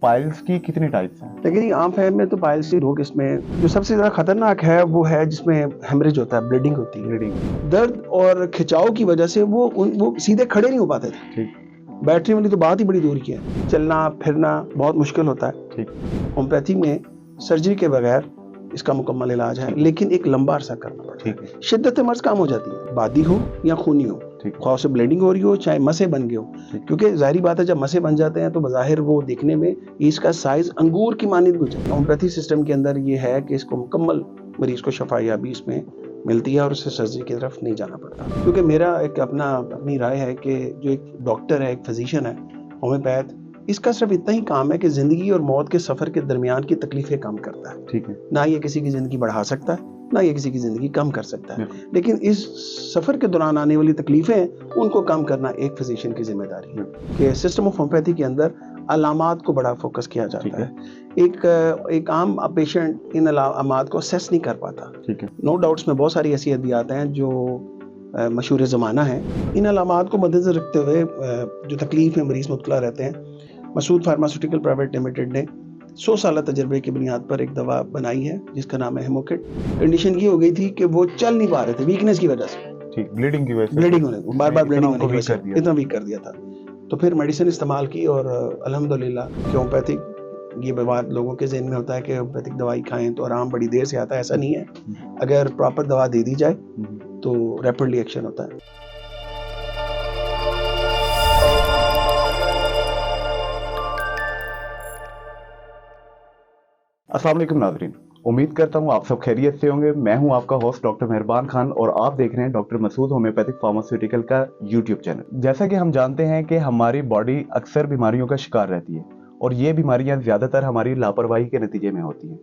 Piles की कितनी types हैं? लेकिन ये आम फहम में तो पाइल्स की 2 किस्में हैं। जो सबसे ज़्यादा खतरनाक है वो है जिसमें हेमरेज होता है, ब्लीडिंग होती है। ब्लीडिंग। दर्द और खिंचाव की वजह से वो सीधे खड़े नहीं हो पाते थे। ठीक। बैटरी वाली तो बात ही बड़ी दूर की है। चलना फिरना बहुत मुश्किल होता है। ठीक। होम्योपैथी में सर्जरी के बगैर इसका मुकम्मल इलाज है, लेकिन एक लंबा अरसा करना पड़ता है। शिद्दत मर्ज कम हो जाती है, बादी हो या खूनी हो, ख्वाह से ब्लीडिंग हो रही हो चाहे मसे बन गए हो, क्योंकि जाहिर बात है जब मसे बन जाते हैं तो बज़ाहिर वो दिखने में इसका साइज अंगूर की मानिंद हो जाता है। होम्योपैथी सिस्टम के अंदर ये है कि इसको मुकम्मल मरीज को शफायाबी इसमें मिलती है और उससे सर्जरी की तरफ नहीं जाना पड़ता। क्योंकि मेरा एक अपनी राय है कि जो एक डॉक्टर है, एक फिजिशियन है, होम्योपैथ, इसका सिर्फ इतना ही काम है कि जिंदगी और मौत के सफर के दरमियान की तकलीफें कम करता है। ठीक है। ना ये किसी की जिंदगी बढ़ा सकता है, ना ये किसी की जिंदगी कम कर सकता है, लेकिन इस सफर के दौरान आने वाली तकलीफें उनको कम करना एक फिजिशियन की जिम्मेदारी है। कि सिस्टम ऑफ होम्योपैथी के अंदर अलामात को बड़ा फोकस किया जाता है। एक आम पेशेंट इन अलामात को असेस नहीं कर पाता। ठीक है। नो डाउट्स में बहुत सारी ऐसी अद्वियात हैं जो मशहूर ज़माना है। इन अलामात को मद्देनज़र रखते हुए जो तकलीफ में मरीज़ मुब्तला रहते हैं, मसूद फार्मास्यूटिकल प्राइवेट लिमिटेड ने 100 साल तजर्बे की बुनियाद पर एक दवा बनाई है जिसका नाम है हेमोकिट। कंडीशन ये हो गई थी कि वो चल नहीं पा रहे थे वीकनेस की वजह से। ठीक, ब्लीडिंग की वजह से, ब्लीडिंग होने बार ब्लीडिंग होने की वजह से इतना वीक कर दिया था। तो फिर मेडिसिन इस्तेमाल की और अल्हम्दुलिल्लाह होम्योपैथिक, ये बात लोगों के ज़हन में होता है कि होम्योपैथिक दवाई खाएं तो आराम बड़ी देर से आता है, ऐसा नहीं है। अगर प्रॉपर दवा दे दी जाए तो रैपिडली एक्शन होता है। अस्सलाम वालेकुम नाज़रीन, उम्मीद करता हूँ आप सब खैरियत से होंगे। मैं हूँ आपका होस्ट डॉक्टर मेहरबान खान और आप देख रहे हैं डॉक्टर मसूद होम्योपैथिक फार्मास्यूटिकल का यूट्यूब चैनल। जैसा कि हम जानते हैं कि हमारी बॉडी अक्सर बीमारियों का शिकार रहती है और ये बीमारियां ज़्यादातर हमारी लापरवाही के नतीजे में होती हैं।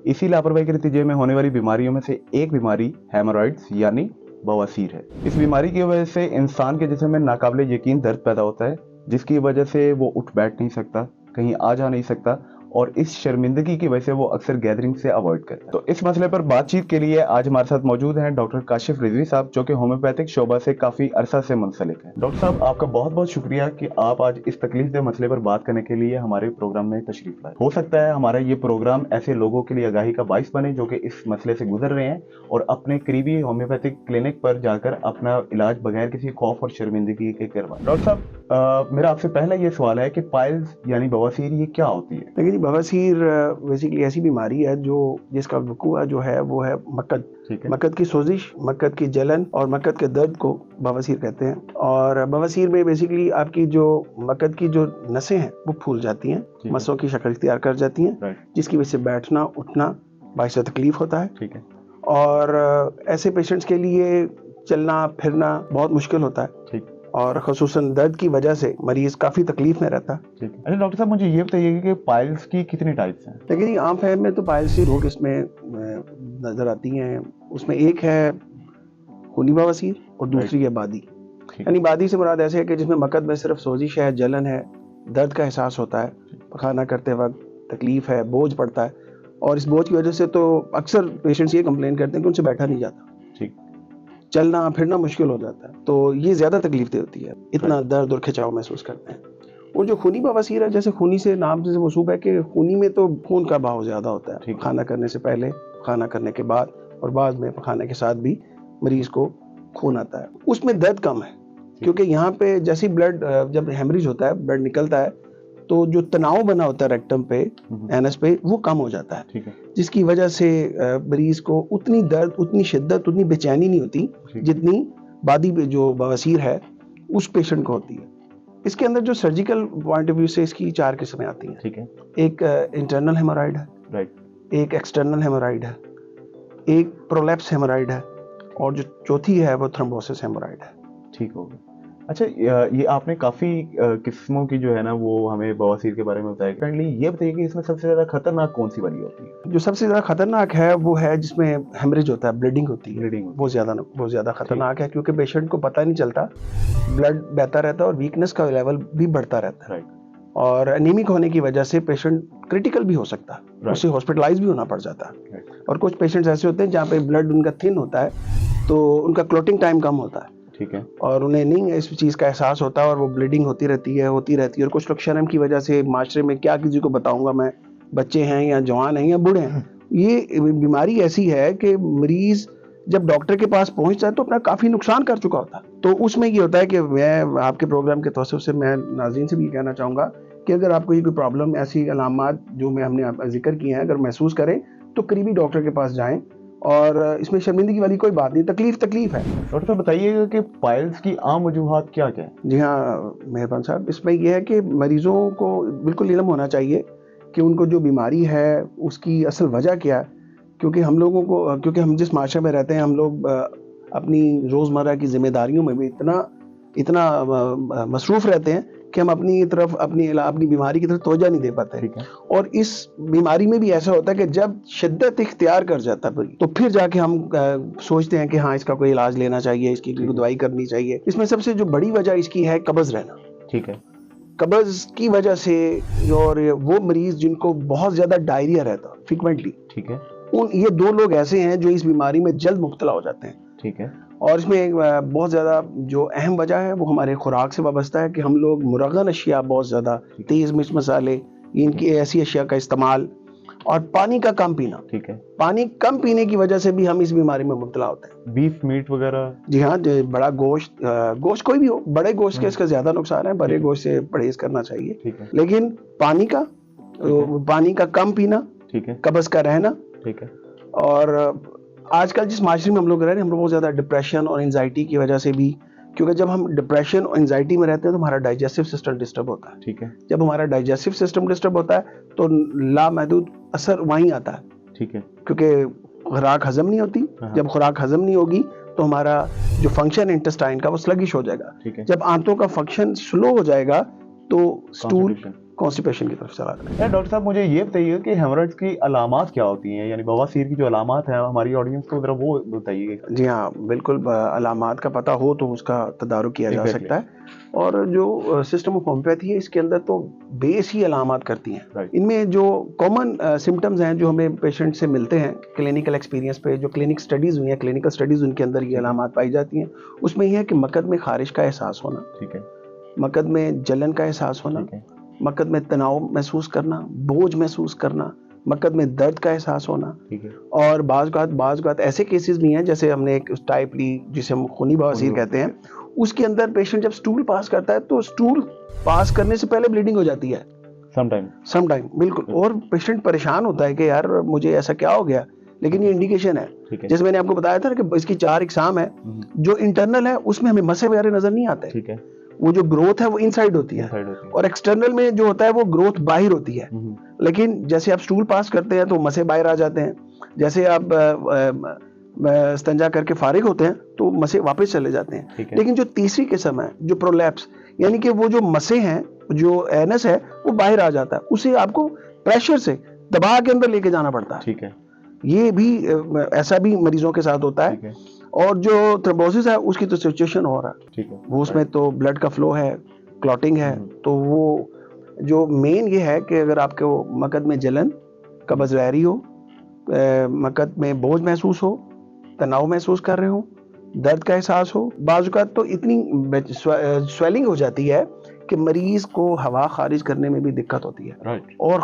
इसी लापरवाही के नतीजे में होने वाली बीमारियों में से एक बीमारी हेमोरॉइड्स यानी बवासीर है। इस बीमारी की वजह से इंसान के जिस्म में नाकाबिले यकीन दर्द पैदा होता है, जिसकी वजह से वो उठ बैठ नहीं सकता, कहीं आ जा नहीं सकता और इस शर्मिंदगी की वजह से वो अक्सर गैदरिंग से अवॉइड करता है। तो इस मसले पर बातचीत के लिए आज हमारे साथ मौजूद हैं डॉक्टर काशिफ रिजवी साहब, जो कि होम्योपैथिक शोबा से काफी अरसा से मुंसलिक हैं। डॉक्टर साहब, आपका बहुत बहुत शुक्रिया कि आप आज इस तकलीफदेह मसले पर बात करने के लिए हमारे प्रोग्राम में तशरीफ लाए। हो सकता है हमारा ये प्रोग्राम ऐसे लोगों के लिए आगाही का बाइस बने जो कि इस मसले से गुजर रहे हैं और अपने करीबी होम्योपैथिक क्लिनिक पर जाकर अपना इलाज बगैर किसी खौफ और शर्मिंदगी के करवाएं। डॉक्टर साहब, मेरा आपसे पहला ये सवाल है कि पाइल्स यानी बवासीर ये क्या होती है? लेकिन बवासीर बेसिकली ऐसी बीमारी है जिसका वकूआ जो है वो है मक्कद। मक्कद की सोजिश, मक्कद की जलन और मक्कद के दर्द को बवासीर कहते हैं। और बवासीर में बेसिकली आपकी जो मक्कद की जो नसें हैं वो फूल जाती हैं, मसों की शक्ल इख्तियार कर जाती हैं, जिसकी वजह से बैठना उठना बाइस तकलीफ होता है। ठीक है। और ऐसे पेशेंट्स के लिए चलना फिरना बहुत मुश्किल होता है। ठीक। और ख़ुसूसन दर्द की वजह से मरीज काफ़ी तकलीफ में रहता है। ठीक है। अच्छा डॉक्टर साहब, मुझे ये बताइए कि पाइल्स की कितनी टाइप्स हैं? लेकिन आम फहम में तो पाइल्स की 2 किस्में नज़र आती हैं। उसमें एक है खूनी बवासीर और दूसरी है बादी। यानी बादी से मुराद ऐसे है कि जिसमें मक्कद में सिर्फ सोजिश है, जलन है, दर्द का एहसास होता है, पखाना करते वक्त तकलीफ है, बोझ पड़ता है और इस बोझ की वजह से तो अक्सर पेशेंट्स ये कंप्लेन करते हैं कि उनसे बैठा नहीं जाता। ठीक। चलना फिरना मुश्किल हो जाता है, तो ये ज़्यादा तकलीफ दे होती है, इतना दर्द और खिंचाव महसूस करते हैं। और जो खूनी बवासीर है, जैसे खूनी से नाम से मौसूफ है कि खूनी में तो खून का बहाव ज़्यादा होता है। खाना करने से पहले, खाना करने के बाद और बाद में पखाने के साथ भी मरीज़ को खून आता है। उसमें दर्द कम है क्योंकि यहाँ पे जैसे ब्लड जब हेमरेज होता है, ब्लड निकलता है तो जो तनाव बना होता है रेक्टम पे, एनस पे, वो कम हो जाता है। ठीक है। जिसकी वजह से मरीज को उतनी दर्द, उतनी शिद्दत, उतनी बेचैनी नहीं होती जितनी बादी पे जो बवासीर है उस पेशेंट को होती है। इसके अंदर जो सर्जिकल पॉइंट ऑफ व्यू से इसकी 4 किस्में आती हैं। ठीक है। एक इंटरनल हेमोराइड है, राइट, एक एक्सटर्नल हेमोराइड है, एक प्रोलैप्स हेमोराइड है और जो चौथी है वो थ्रोम्बोसिस हेमोराइड है। ठीक हो गया। अच्छा, ये आपने काफ़ी किस्मों की जो है ना वो हमें बवासीर के बारे में बताया। काइंडली ये बताइए कि इसमें सबसे ज़्यादा खतरनाक कौन सी वाली होती है? जो सबसे ज़्यादा खतरनाक है वो है जिसमें हेमरेज होता है, ब्लीडिंग होती है। ब्लीडिंग वो ज़्यादा खतरनाक है क्योंकि पेशेंट को पता नहीं चलता, ब्लड बहता रहता है और वीकनेस का लेवल भी बढ़ता रहता है। राइट। और एनीमिक होने की वजह से पेशेंट क्रिटिकल भी हो सकता है, उससे हॉस्पिटलाइज भी होना पड़ जाता है। और कुछ पेशेंट्स ऐसे होते हैं जहाँ पे ब्लड उनका थिन होता है तो उनका क्लॉटिंग टाइम कम होता है, ठीक है, और उन्हें नहीं इस चीज़ का एहसास होता और वो ब्लीडिंग होती रहती है और कुछ लोग शर्म की वजह से माशरे में क्या किसी को बताऊंगा मैं, बच्चे हैं या जवान हैं या बूढ़े हैं। ये बीमारी ऐसी है कि मरीज जब डॉक्टर के पास पहुंचता है तो अपना काफ़ी नुकसान कर चुका होता है। तो उसमें ये होता है कि मैं आपके प्रोग्राम के तवज्जुह से मैं नाज़रीन से भी कहना चाहूँगा कि अगर आपको ये कोई प्रॉब्लम, ऐसी अलामात जो हमने जिक्र किए हैं, अगर महसूस करें तो करीबी डॉक्टर के पास जाएं। और इसमें शर्मिंदगी वाली कोई बात नहीं, तकलीफ है। डॉक्टर साहब बताइएगा कि पाइल्स की आम वजूहात क्या क्या है? जी हाँ मेहरबान साहब, इसमें यह है कि मरीज़ों को बिल्कुल इल्म होना चाहिए कि उनको जो बीमारी है उसकी असल वजह क्या है। क्योंकि हम जिस माशरे में रहते हैं, हम लोग अपनी रोज़मर्रा की जिम्मेदारियों में भी इतना मसरूफ़ रहते हैं कि हम अपनी बीमारी की तरफ तवज्जो नहीं दे पाते। ठीक है। और इस बीमारी में भी ऐसा होता है कि जब शिद्दत इख्तियार कर जाता है तो फिर जाके हम सोचते हैं कि हाँ इसका कोई इलाज लेना चाहिए, इसकी कोई दवाई करनी चाहिए। इसमें सबसे जो बड़ी वजह इसकी है कब्ज़ रहना। ठीक है। कब्ज़ की वजह से, और वो मरीज जिनको बहुत ज़्यादा डायरिया रहता है फ्रीक्वेंटली, ठीक है, ये 2 लोग ऐसे हैं जो इस बीमारी में जल्द मुब्तला हो जाते हैं। ठीक है। और इसमें एक बहुत ज़्यादा जो अहम वजह है वो हमारे खुराक से वाबस्ता है कि हम लोग मुरगन अशिया, बहुत ज़्यादा तेज़ मिर्च मसाले, इनकी ऐसी अशिया का इस्तेमाल, और पानी का कम पीना। ठीक है। पानी कम पीने की वजह से भी हम इस बीमारी में मुब्तला होते हैं। बीफ मीट वगैरह? जी हाँ, बड़ा गोश्त कोई भी हो, बड़े गोश्त के इसका ज़्यादा नुकसान है, बड़े गोश्त से परहेज करना चाहिए। ठीक है। लेकिन पानी का कम पीना, ठीक है, कब्ज़ का रहना। ठीक है। और आजकल जिस माशरे में हम लोग रह रहे हैं, हम लोग बहुत ज़्यादा डिप्रेशन और एंजाइटी की वजह से भी, क्योंकि जब हम डिप्रेशन और एंजाइटी में रहते हैं तो हमारा डाइजेस्टिव सिस्टम डिस्टर्ब होता है। ठीक है। जब हमारा डाइजेस्टिव सिस्टम डिस्टर्ब होता है तो लामहदूद असर वहीं आता है। ठीक है। क्योंकि खुराक हजम नहीं होती। जब खुराक हजम नहीं होगी तो हमारा जो फंक्शन इंटेस्टाइन का वो स्लगिश हो जाएगा। ठीक है। जब आंतों का फंक्शन स्लो हो जाएगा तो स्टूल कॉन्स्टिपेशन की तरफ चला जाएगा। डॉक्टर साहब मुझे ये बताइए कि हेमरेज की अलामात क्या होती हैं, यानी बवासीर की जो अलामात है हमारी ऑडियंस को जरा वो बताइएगा। जी हाँ बिल्कुल, अलामात का पता हो तो उसका तदारुक किया जा सकता है। और जो सिस्टम ऑफ होम्योपैथी है इसके अंदर तो बेस ही अलामात करती हैं। इनमें जो कॉमन सिम्टम्स हैं जो हमें पेशेंट से मिलते हैं क्लिनिकल एक्सपीरियंस पे, जो क्लिनिक स्टडीज़ हुई हैं, क्लिनिकल स्टडीज़ उनके अंदर ये अलामात पाई जाती हैं। उसमें यह है कि मकद में खारिश का एहसास होना। ठीक है। मकद में जलन का एहसास होना। मकद में तनाव महसूस करना, बोझ महसूस करना, मकद में दर्द का एहसास होना। ठीक है। और बाज़ ऐसे केसेस भी हैं, जैसे हमने एक टाइप ली जिसे हम खूनी बवासीर कहते हैं, उसके अंदर पेशेंट जब स्टूल पास करता है तो स्टूल पास करने से पहले ब्लीडिंग हो जाती है समटाइम बिल्कुल। और पेशेंट परेशान होता है कि यार मुझे ऐसा क्या हो गया, लेकिन ये इंडिकेशन है। जैसे मैंने आपको बताया था कि इसकी 4 इकसाम है। जो इंटरनल है उसमें हमें मसे वगैरह नजर नहीं आते। ठीक है। वो जो ग्रोथ है वो इनसाइड होती है और एक्सटर्नल में जो होता है वो ग्रोथ बाहर होती है। लेकिन जैसे आप स्टूल पास करते हैं तो मसे बाहर आ जाते हैं, जैसे आप इस्तिंजा करके फारिग होते हैं तो मसे वापस चले जाते हैं। लेकिन जो तीसरी किस्म है, जो प्रोलैप्स, यानी कि वो जो मसे हैं, जो एनस है वो बाहर आ जाता है, उसे आपको प्रेशर से दबा के अंदर लेके जाना पड़ता है। ठीक है। ये भी ऐसा भी मरीजों के साथ होता है। और जो थ्रोम्बोसिस है उसकी तो सिचुएशन हो रहा है। ठीक है। वो उसमें तो ब्लड का फ्लो है, क्लॉटिंग है। तो वो जो मेन ये है कि अगर आपके मकद में जलन, कब्ज़ रह रही हो, मकद में बोझ महसूस हो, तनाव महसूस कर रहे हो, दर्द का एहसास हो, बाज़ औक़ात तो इतनी स्वेलिंग हो जाती है कि मरीज को हवा खारिज करने में भी दिक्कत होती है। और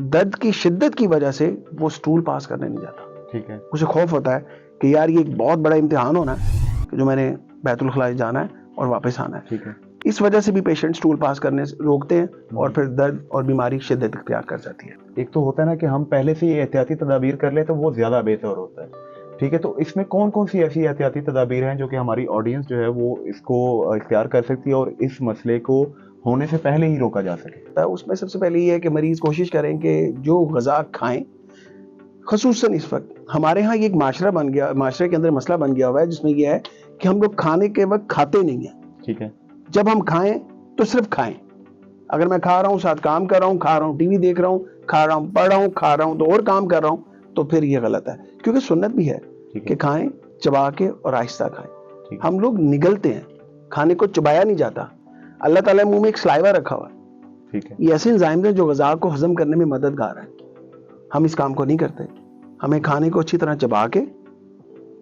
दर्द की शिद्दत की वजह से वो स्टूल पास करने नहीं जाता। ठीक है। उसे खौफ होता है कि यार ये एक बहुत बड़ा इम्तिहान होना है कि जो मैंने बैतुल खला जाना है और वापस आना है। ठीक है। इस वजह से भी पेशेंट स्टूल पास करने से रोकते हैं और फिर दर्द और बीमारी शिद्दत इख्तियार कर जाती है। एक तो होता है ना कि हम पहले से ही एहतियाती तदाबीर कर ले तो वो ज़्यादा बेहतर होता है। ठीक है। तो इसमें कौन कौन सी ऐसी एहतियाती तदाबीर हैं जो कि हमारी ऑडियंस जो है वो इसको इख्तियार कर सकती है और इस मसले को होने से पहले ही रोका जा सके? तो उसमें सबसे पहले ये है कि मरीज़ कोशिश करें कि जो ग़िज़ा खाएं, ख़ुसूसन इस वक्त हमारे यहाँ ये एक माशरे के अंदर मसला बन गया हुआ है जिसमें यह है कि हम लोग खाने के वक्त खाते नहीं हैं। ठीक है। जब हम खाएं तो सिर्फ खाएं। अगर मैं खा रहा हूँ, साथ काम कर रहा हूँ, खा रहा हूँ, टीवी देख रहा हूँ, खा रहा हूँ, पढ़ रहा हूँ, खा रहा हूँ, तो और काम कर रहा हूँ, तो फिर ये गलत है। क्योंकि सुन्नत भी है कि खाएं चबा के और आहिस्ता खाएं। हम लोग निगलते हैं, खाने को चबाया नहीं जाता। अल्लाह ताला मुंह में एक स्लाइवा रखा हुआ है। ठीक है। ये ऐसे एंजाइम है जो ग़िज़ा को हजम करने में मददगार है। हम इस काम को नहीं करते। हमें खाने को अच्छी तरह चबा के